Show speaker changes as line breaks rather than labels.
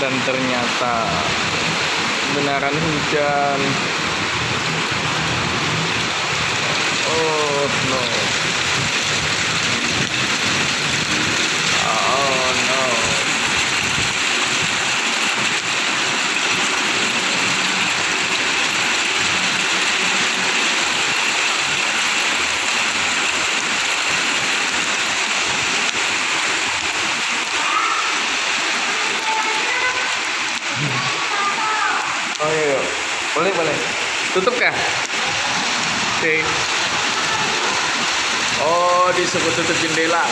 dan ternyata benaran hujan. Oh no. Oh no. Oh iya, boleh boleh. Tutup kah? Oke. Oh, disuruh tutup jendela.